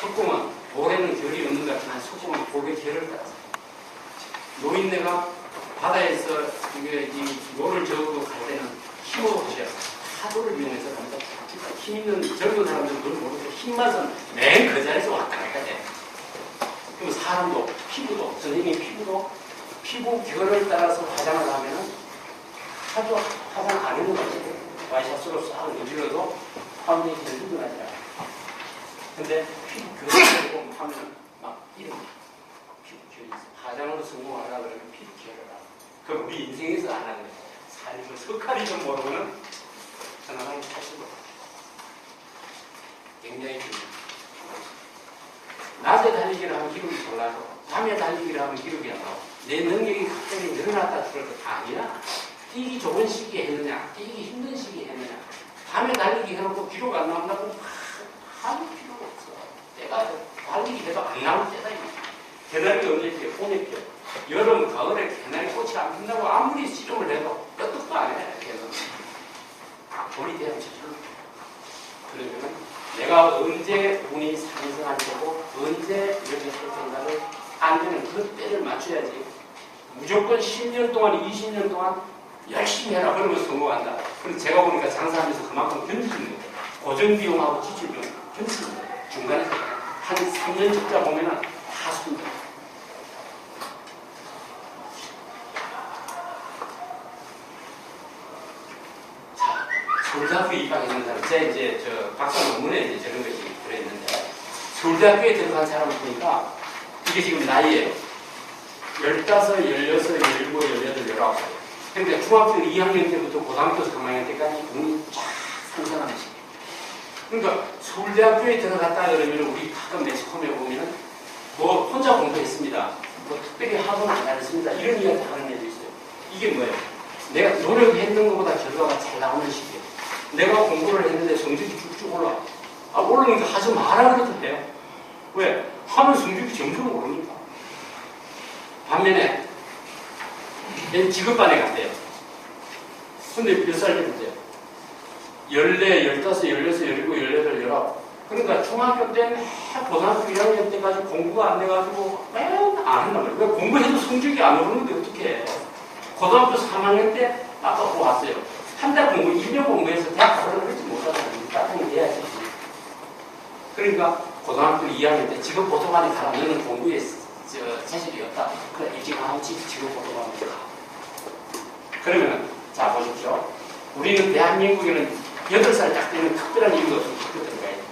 석공은 돌에는 결이 없는 것 같지만 석공은 돌의 결을 따라서 노인네가 바다에서 이 노를 저고 갈 때는 힘으로 하셔요. 파도를 이용해서 갑니다. 힘 있는 젊은 사람들은 그걸 모르고 힘만선 맨 그 자리에서 왔다 갔다 해. 그럼 사람도 피부도 선생님 피부 결을 따라서 화장을 하면은 하도 화장 안 해도 가지고 와이셔츠로 싹 문질러도 파운데이션을 휘두르지 않아요. 근데 피부 결을 하면은 막 이런 피부 결이 있어. 화장으로 성공하려고 그러면 피부 결을 하고. 그럼 우리 인생에서 안 하는 거예요. 살고 석칼이 좀 모르면은 하나하나 사실로 굉장히 중요해요. 낮에 달리기를 하면 기록이 올라가고 밤에 달리기를 하면 기록이 안 나오고 내 능력이 갑자기 늘어났다 줄어도 다 아니야. 뛰기 좋은 시기에 했느냐 뛰기 힘든 시기에 했느냐 밤에 달리기 해놓고 기록 안 나온다고 아무 필요가 없어. 때가 달리기 해도 안 나올 때다. 개나리가 언제 피어? 봄에 피어. 여름, 가을에 개나리 꽃이 안 핀다고 아무리 씨름을 해도 뼈떡도 안 해. 걔는 돌이 되면 저절로. 그러면 내가 언제 운이 상승할 거고 언제 이렇게 설 생각을 안 되는 그 때를 맞춰야지. 무조건 10년 동안 20년 동안 열심히 해라 그러면 성공한다. 그럼 제가 보니까 장사하면서 그만큼 견디는 거예요. 고정비용하고 지출비용 견디는 거예요. 중간에서 한 3년 적자 보면은 다 손들. 자, 서울대학교 입학했는 사람, 제 이제 저 박사 논문에 이제 저런 것이 들어있는데 서울대학교에 들어간 사람을 보니까 이게 지금 나이예요. 15, 16, 17, 18, 19살. 근데 중학교 2학년 때부터 고등학교 3학년 때까지 운이 쫙 상승하는 시기. 그러니까 서울대학교에 들어갔다 그러면 우리 가끔 매스컴에 보면은 뭐 혼자 공부했습니다. 뭐 특별히 학원 안 다녔습니다. 이런 이야기 하는 애도 있어요. 이게 뭐예요? 내가 노력했는 것보다 결과가 잘 나오는 시기예요. 내가 공부를 했는데 성적이 쭉쭉 올라. 올라오니까 하지 마라 그래도 돼요. 왜? 하면 성적이 점점 오르니까. 반면에 얘는 직업반에 갔대요. 근데 몇 살 때부터요? 14, 15, 16, 17, 18, 19. 그러니까 중학교 때는 고등학교 1학년 때까지 공부가 안 돼가지고 맨 안 한단 말이에요. 왜 공부해도 성적이 안 오르는데 어떻게 해? 고등학교 3학년 때 아까 왔어요. 한 달 공부, 2년 공부해서 대학 가려고 그러지 못하잖아요. 따뜻하게 돼야지. 그러니까 고등학교 2학년 때 직업보도반에 가라. 너는 공부에 재질이 없다. 그래, 일찍하고 직업보도반에 가. 그러면 자 보십시오. 우리는 대한민국에는 8살 딱 되면 특별한 이유가 없어. 학교 들어가야 돼.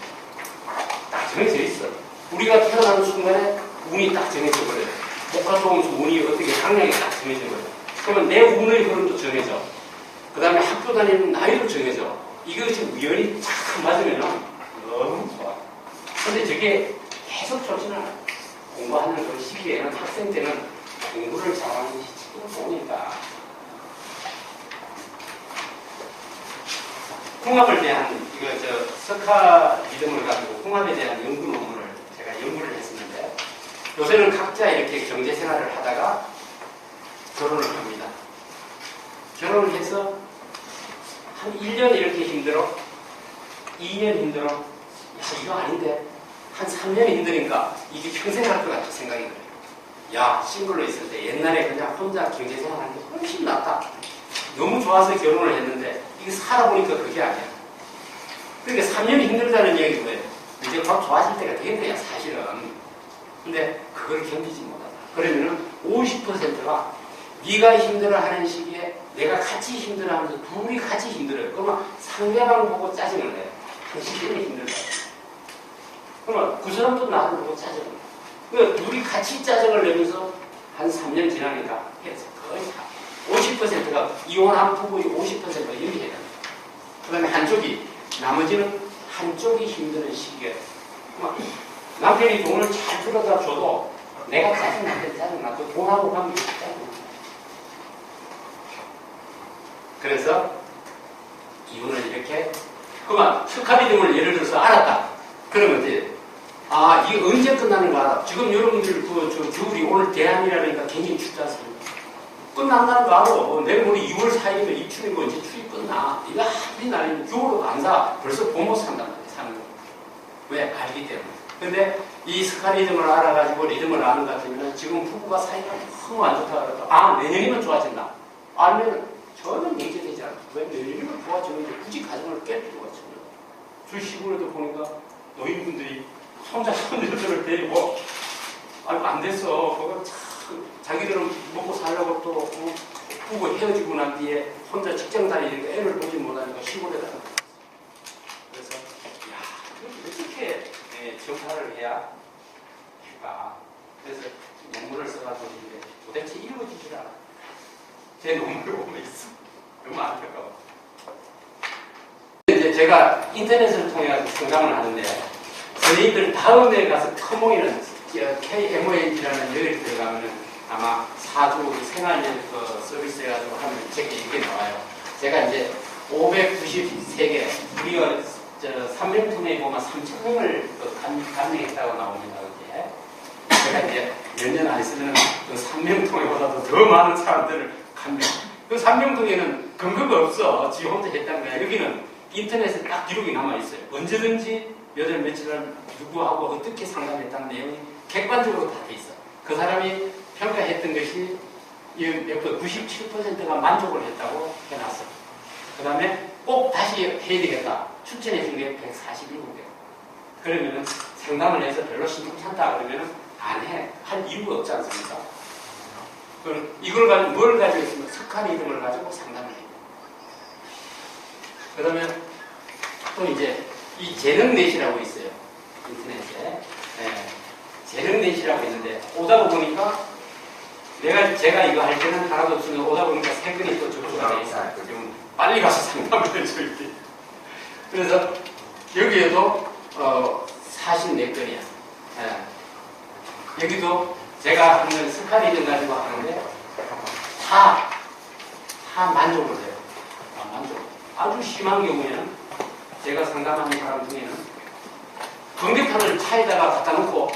딱 정해져 있어. 우리가 태어나는 순간에 운이 딱 정해져 버려요. 목화 좋으면서 운이 어떻게 방향이 딱 정해진 거예요. 그러면 내 운의 흐름도 정해져. 그 다음에 학교 다니는 나이도 정해져. 이거 지금 우연히 착 맞으면 너무 좋아. 근데 저게 계속 좋지는 않아. 공부하는 그 시기에는 학생 때는 공부를 잘하는 시기가 좋으니까. 궁합에 대한 석화 리듬을 가지고 궁합에 대한 연구 논문을 제가 연구를 했었는데 요새는 각자 이렇게 경제 생활을 하다가 결혼을 합니다. 결혼을 해서 한 1년 이렇게 힘들어, 2년 힘들어, 야 이거 아닌데 한 3년 힘드니까 이게 평생 할 것 같아 생각이 들어요. 야 싱글로 있을 때 옛날에 그냥 혼자 경제 생활하는 게 훨씬 낫다. 너무 좋아서 결혼을 했는데 이게 살아보니까 그게 아니야. 그러니까 3년이 힘들다는 얘기가 뭐예요? 이제 더 좋아질 때가 된 거야 사실은. 근데 그걸 견디지 못하다. 그러면은 50%가 네가 힘들어하는 시기에 내가 같이 힘들어하면서 둘이 같이 힘들어요. 그러면 상대방 보고 짜증을 내요. 당신이 힘들다. 그러면 그 사람도 나를 보고 짜증을 내요. 그러니까 둘이 같이 짜증을 내면서 한 3년 지나니까 해서 거의 50%가 이혼한 부부의 50%가 연기해요. 그 다음에 나머지는 한쪽이 힘드는 시기에 남편이 돈을 잘 풀어다 줘도 내가 짜증날 때 짜증나고 돈하고 가면 짜증나. 그래서 이혼을 이렇게 그만 스카리즘을 예를 들어서 알았다. 그러면 이제 이게 언제 끝나는 거 알아. 지금 여러분들 겨울이 오늘 대한이라니까 굉장히 춥지 않습니까? 끝난다는 거 알아. 내일 모레 2월 4일이면 입춘이고 이제 추위 끝나. 이거 하필 날이면 겨울로 안 사. 벌써 봄못 산단 말이야, 사는 거. 왜? 알기 때문에. 근데 이 스카리즘을 알아가지고 리듬을 아는 것 같으면 지금 부부가 사이가 너무 안 좋다 그래도 내년이면 좋아진다. 알면 전혀 문제되지 않아. 왜 내년이면 좋아지는데 굳이 가정을 깰 필요가 없어요. 저 시골에도 보니까 노인분들이 손자 손녀들을 데리고 안 됐어. 그거 참 자기들은 먹고 살려고 또 부부 헤어지고 난 뒤에 혼자 직장 다니니까 애를 보지 못하니까 시골에다. 그래서 어떻게 정사를 해야 할까. 그래서 논문을 써가지고 있는데 도대체 이루어지질 않아. 제 논문을 보면 있어. 너무 안타까워. 이제 제가 인터넷을 통해 상담을 하는데 선생님들 다음에 가서 커모이는 KMON이라는 여기를 들어가면 아마 사주 생활력 서비스 해가지고 하면 책에 이게 나와요. 제가 이제 593개, 우리가 300통에 보면 3,000명을 감명했다고 나옵니다. 제가 이제 몇 년 안 쓰면 그 3명통에보다도 더 많은 사람들을 감명. 그 3명통에는 근거가 없어. 지 혼자 했다는 거야. 여기는 인터넷에 딱 기록이 남아있어요. 언제든지 몇 월 며칠을 누구하고 어떻게 상담했다는 내용이 객관적으로 다 돼 있어. 그 사람이 평가했던 것이 97%가 만족을 했다고 해놨어. 그 다음에 꼭 다시 해야 되겠다. 추천해 준 게 147개. 그러면은 상담을 해서 별로 신통찮다 그러면은 안 해. 할 이유가 없지 않습니까? 그럼 이걸 가지고 뭘 가지고 있으면 석한 이름을 가지고 상담을 해요. 그 다음에 또 이제 이 재능넷이라고 있어요. 인터넷에. 재능넷이라고 있는데 오다 보니까 제가 이거 할 때는 하나도 없으면 오다 보니까 세 건이 또 접수가 돼 있어요. 좀 빨리 가서 상담을 해줘 이렇게. 그래서 여기에도 44건이야. 여기도 제가 하는 스카리즘 가지고 하는데 다 만족을 해요. 만족. 아주 심한 경우에는 제가 상담하는 사람 중에는 경계판을 차에다가 갖다 놓고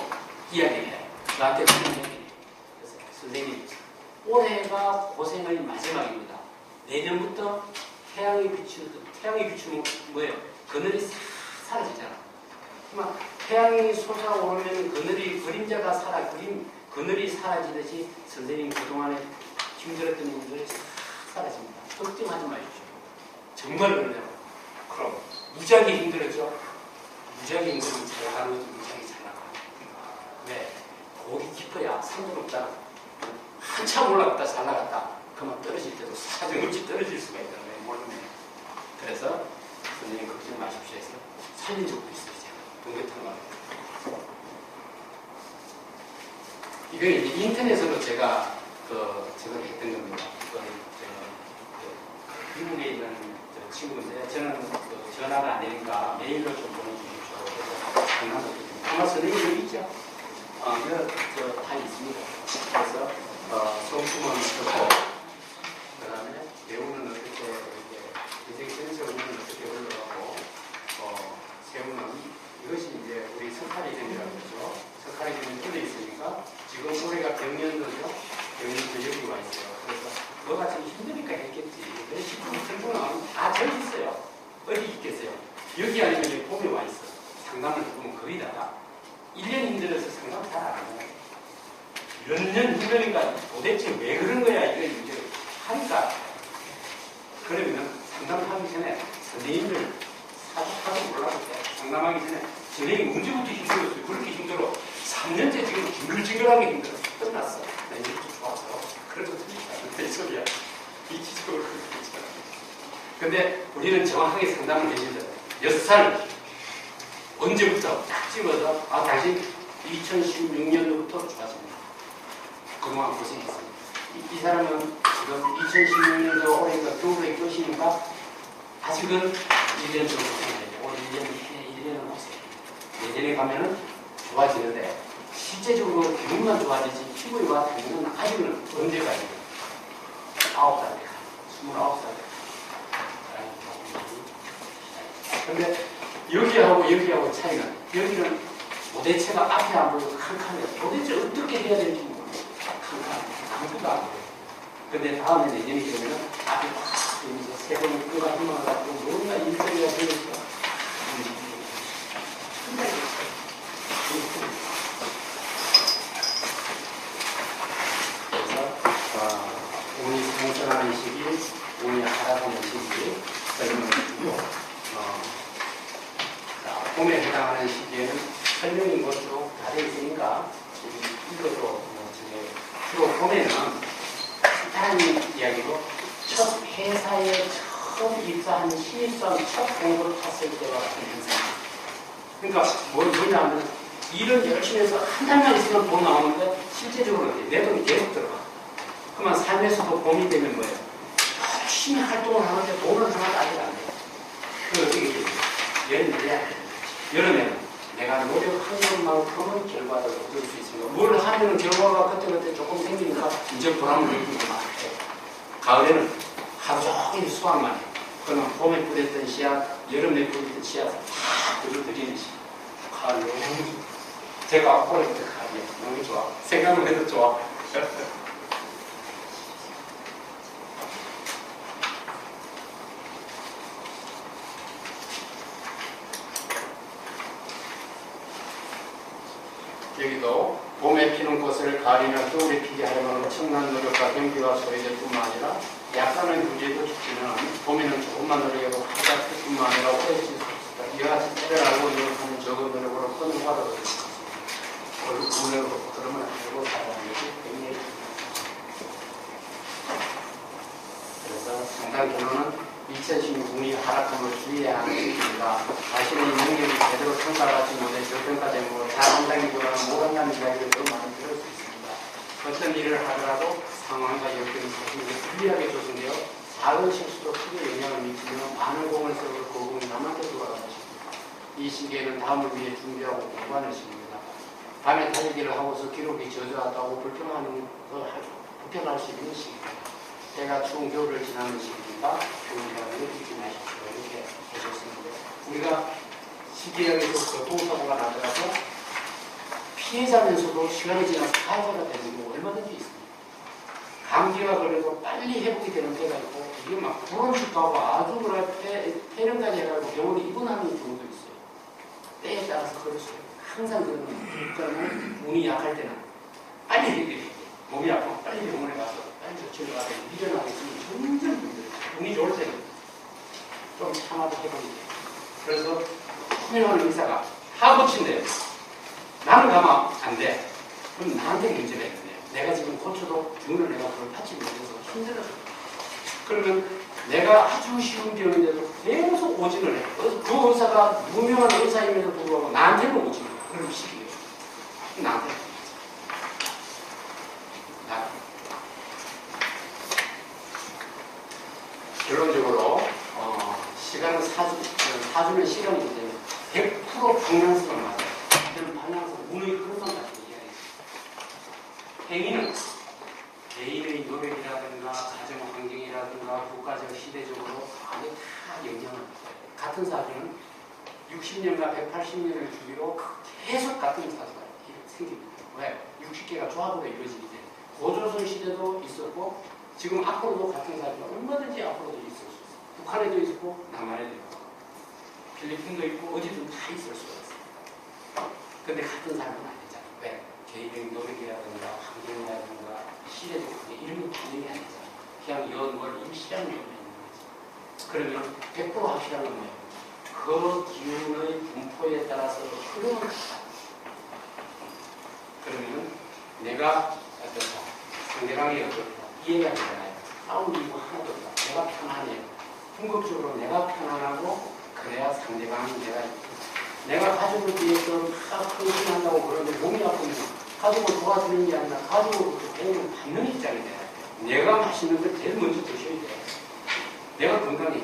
이야기를 해요. 나한테 그런 얘기를 해요. 그래서 선생님, 올해가 고생의 마지막입니다. 내년부터 태양이 비추는 뭐예요? 그늘이 싹 사라지잖아. 그러면 태양이 솟아오르면 그림자가 그늘이 사라지듯이 선생님 그동안에 힘들었던 일들이 싹 사라집니다. 걱정하지 마십시오. 정말 그러냐고. 그럼 무지하게 힘들었죠? 무지하게 힘들면 잘 가는 거지 무지하게 잘 나가. 왜? 거기 깊어야 산도 높잖아. 한참 올라갔다 잘 나갔다. 그만 떨어질 때도 사정없이 떨어질 수가 있다는 거예요. 모르면. 그래서 선생님 걱정 마십시오 해서 살린 적도 있어요. 제가 동계탄 말에. 이거 이제 인터넷으로 제가 저걸 했던 겁니다. 미국에 있는 친구인데 저는 전화가 안 되니까 메일로 좀 보내주십시오. 그래서 전화도 아마 선생님이 있죠? 다 있습니다. 그래서 소품은 있고 그 다음에 배우는 어떻게 이렇게 인생전적으로는 어떻게 올라가고 세우는 이것이 이제 우리 석가리전이라고 그러죠. 석가리전이 뚫려 있으니까 지금 올해가 병년도죠. 병년도 여기 와 있어요. 그래서 너가 지금 힘드니까 했겠지. 내 식품 정보는 다 저기 있어요. 어디 있겠어요? 여기 아니면 여기 봄에 와 있어. 상담을 해보면 거의 다다. 1년 힘들어서 상담 잘 안 하고 몇 년 힘드니까 도대체 왜 그런 거야 이걸 이제 하니까 그러면 상담을 하기 전에 선생님들 사주하고 몰라볼 때 상담하기 전에 선생님 언제부터 힘들었어요? 그렇게 힘들어 3년째 지금 징글징글하게 힘들어 끝났어. 나 이제 좋았어. 그래도 틀리다. 이 소리야. 이치적으로 그렇게 있잖아. 근데 우리는 정확하게 상담을 해주죠. 6살 언제부터 딱 집어서 당신 2016년도부터 좋아집니다. 그동안 고생했습니다. 이 사람은 지금 2016년도 올해가 겨울에 끝이니까 아직은 1년 정도 고생해야 돼요. 올해 1년은 고생. 예전에 가면은 좋아지는데 실제적으로 기분만 좋아지지 피부와 당뇨는 아직은 언제까지 9살 때 29살 때 근데 여기하고 차이는 여기는 도대체가 앞에 안 보이고 칸칸해요. 도대체 어떻게 해야 될지 모르겠어요. 칸칸 아무것도 안 보여요. 근데 다음에 내년이 되면 앞에 확 되면서 세 번을 끄가 힘을 가지고 뭔가 일거리가 되니까 그래서 운이 상승하는 시기, 운이 하락하는 시기 설명해주고 봄에 해당하는 시기에는 설명이 뭐쭉 다 되어 있으니까 이것도 주로 봄에는 다른 이야기로 첫 회사에 처음 입사한 신입사원 첫 공부를 탔을 때와 같은 현상입니다. 그러니까 뭐냐면 일을 열심히 해서 한 달만 있으면 돈 나오는데 실제적으로 내 돈이 계속 들어가. 그러면 삶에서도 봄이 되면 뭐예요? 열심히 활동을 하는데 돈을 하나도 아직 안 돼. 그 어떻게 돼요? 예를 들면 여름에는 내가 노력한 것만큼은 결과를 얻을 수 있습니다. 뭘 하면 결과가 그때그때 조금 생기니까 이제 보람을 느끼는 것 같아요. 가을에는 하루 종일 수확만 해요. 그러면 봄에 뿌렸던 씨앗, 여름에 뿌렸던 씨앗을 다 들어드리는 시. 가을 너무 좋아. 제가 올해부터 가을이에요. 너무 좋아. 생각만 해도 좋아. 여기도 봄에 피는 꽃을 가을이나 겨울에 피게 하려면 엄청난 노력과 경기와 소리들 뿐만 아니라 약간의 부재도 죽지는 봄에는 조금만 노력해도 하다 필 뿐만 아니라 오래 질 수 있다. 이와 같이 때를 알고 노력하는 적은 노력으로 큰 화를 얻을 수 있습니다. 노력으로 그러면 알고 살아가는 것이 굉장히 그래서 상당 결론은 2016년이 하락함을 주의해야 하는 시기입니다. 자신의 능력이 제대로 평가받지 못해 저평가되므로 잘한다기보다는 못한다는 이야기를 좀 많이 들을 수 있습니다. 어떤 일을 하더라도 상황과 여건이 자신에게 불리하게 조성되어 작은 실수도 크게 영향을 미치며 많은 공을 쓰고 그 공이 남한테 돌아가는 시기입니다. 이 시기에는 다음을 위해 준비하고 공부하는 시기입니다. 밤에 달리기를 하고서 기록이 저조하다고 불평할 수 있는 시기입니다. 때가 추운 겨울을 지나는 시기니까 겨울이라는 걸 잊지 마십시오. 이렇게 하셨었는데 우리가 시기에서 교통사고가 나더라도 피해자면서도 시간이 지나서 가해자가 되는 경우 얼마든지 있습니다. 감기가 걸려도 빨리 회복이 되는 때가 있고 이게 막 불원식 가고 아주 그럴 폐렴까지 해가지고 병원에 입원하는 경우도 있어요. 때에 따라서 그럴 수 있어요. 항상 그러면 운이 약할 때는 빨리 해결해야 돼요. 몸이 아프면 빨리 병원에 가서 빨리 조치를 가서 미련하게 있으면 점점 힘들어요. 운이 좋을 때는 좀 참아도 해보면 돼요. 그래서 훌륭한 의사가 하고친대요. 나는 가면 안 돼. 그럼 나한테 문제가 있는데 내가 지금 고쳐도 병을 내가 그걸 받지 못해서 힘들어서 그러면 내가 아주 쉬운 병인데도 계속 오진을 해. 그 의사가 유명한 의사임에도 불구하고 나한테는 오진을 해. 그럼 시키게 나한테 결론적으로 시간은 사주는 시간이기 때문에 100% 방향성을 맞아요. 이런 방향성, 운의 흐름만 가지고 이야기해요. 행위는 개인의 노력이라든가 가정 환경이라든가 국가적 시대적으로 아주 다 영향을 받아요. 같은 사주는 60년과 180년을 주기로 계속 같은 사주가 생깁니다. 왜? 60개가 조합으로 이루어지기 때문에 고조선 시대도 있었고 지금 앞으로도 같은 사주가 얼마든지 앞으로도 있을 수 있어요. 북한에도 있고 남한에도 있고 필리핀도 있고 어디든 다 있을 수가 있어요. 근데 같은 사람은 아니잖아요. 왜? 개인의 노력이라든가 환경이라든가 시대적 관계 이런 게 반영이 안 되잖아요. 그냥 연월 일시라는 면이 있는 거죠. 그러면 100% 확실한 건 뭐예요? 그 기운의 분포에 따라서 흐름을 갖다. 그러면 내가 어떻다, 상대방이 어떻다, 이해가 되잖아요. 싸울 이유가 하나도 없다. 내가 편안해요. 궁극적으로 내가 편안하고 그래야 상대방이 내가 가족을 위해서 막 헌신한다고 그러는데 몸이 아프면 가족을 도와주는 게 아니라 가족을 도움을 받는 입장이 돼요. 내가 맛있는 걸 제일 먼저 드셔야 돼요. 내가 건강해.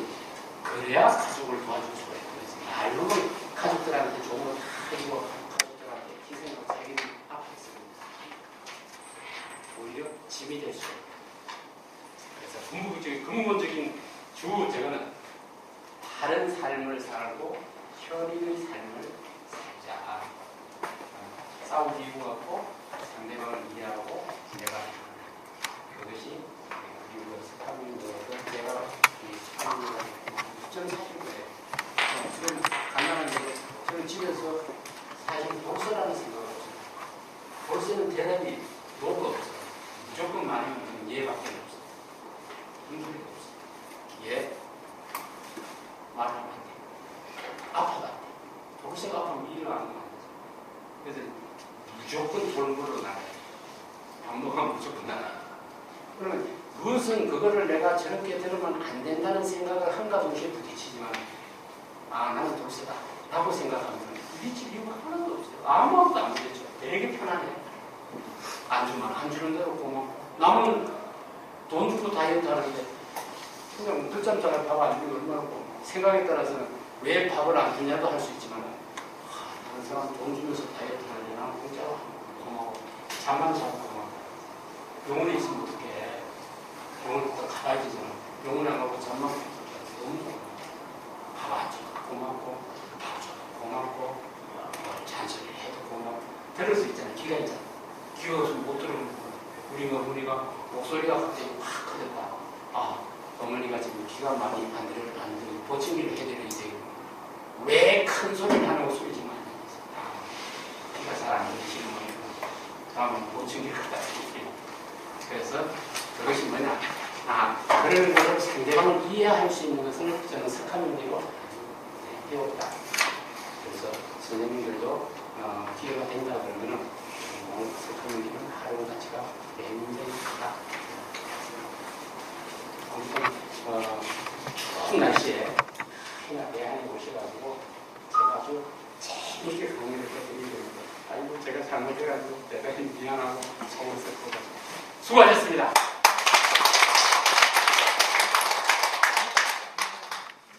그래야 가족을 도와줄 수가 있거든요. 말로는 가족들한테 좋은 거 다 해주고 가족들한테 희생하고 자기는 앞에 있습니다. 오히려 짐이 될 수 있어요. 그래서 궁극적인 근본적인 저거는 다른 삶을 살고 현인의 삶을 살자. 싸우지 이유 갖고 상대방을 이해하고 내가 그것이 그리고 스타민으로서 내가 이 스타민으로 저는 사실 그래요. 지금 간단한데 저는 집에서 사실 독서라는 생각을 없어요. 독서는 대답이 뭐가 없어요. 무조건 많으면 예밖에 없어요. 힘들이 없어요. 예. 말하면 안 돼요. 아파도 안 돼요. 독서가 아프면 일어나는 거 아니죠. 그래서 무조건 돌고로 나가요. 밥 먹으면 무조건 나가요. 그러면 무슨 그거를 내가 저렇게 들으면 안 된다는 생각을 한가 동시에 부딪히지만 나는 독서다 라고 생각하면 부딪힐 이유가 하나도 없어요. 아무것도 안 부딪혀요. 되게 편안해요. 안 주는 대로 고맙고 남은 돈 주고 다이어트 하는데 그냥 늦잠 자고 밥 안 주는 게 얼마나 고마워. 생각에 따라서는 왜 밥을 안 주냐도 할 수 있지만 다른 사람 돈 주면서 다이어트 하는데 나는 공짜로 고마워. 잠만 자고 고마워. 병원에 있으면 어떡해. 병원에 또 가봐야 되잖아. 병원에 안 가고 잠만 자고 너무 좋아. 밥 안 주고 고맙고 밥 줘도 고맙고 잔소리를 해도 고맙고 들을 수 있잖아. 귀가 있잖아. 귀가 없으면 못 들으면 우리가 목소리가 갑자기 확 커졌다. 어머니가 지금 귀가 많이 안 들리고 보청기를 해드리는데 왜 큰 소리를 하는 소리 지금 안 들리겠어. 귀가 잘 안 들리시는 분이고 다음에 보청기를 갖다 드릴게요. 그래서 그것이 뭐냐. 그런 것을 상대방을 이해할 수 있는 것을 저는 석하민대로 배웠다. 그래서 선생님들도 기회가 된다 그러면은 석하민대는 하루 가치가 굉장히 크다. 아무튼 추운 날씨에 대안에 오셔가지고 제가 아주 재밌게 강의를 해드리는데 제가 잘못해가지고 대단히 미안하고 속을 썩고 수고하셨습니다.